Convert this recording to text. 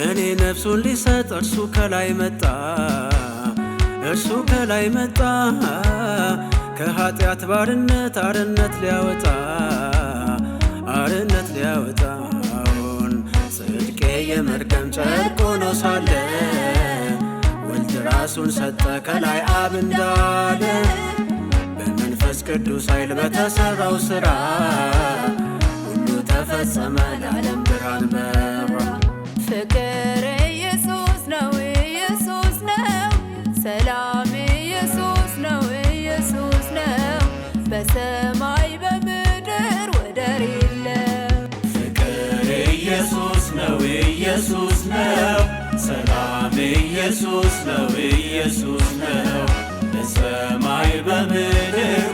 ለኔ ነፍሱን ሊሰጥ እርሱ ከላይ መጣ፣ እርሱ ከላይ መጣ። ከኃጢአት ባርነት አርነት ሊያወጣ፣ አርነት ሊያወጣውን ጽድቄ የመርገም ጨርቅ ሆኖ ሳለ ወልድ ራሱን ሰጠ ከላይ አብ እንዳለ። በመንፈስ ቅዱስ ኃይል በተሰራው ሥራ ሁሉ ተፈጸመ፣ ለዓለም ብርሃን በራ። ፍቅር ኢየሱስ ነው፣ ኢየሱስ ነው። ሰላም ኢየሱስ ነው፣ ኢየሱስ ነው። በሰማይ በምድር ወደር የለው። ፍቅር ኢየሱስ ነው፣ ኢየሱስ ነው። ሰላም ኢየሱስ ነው፣ ኢየሱስ ነው። በሰማይ በምድር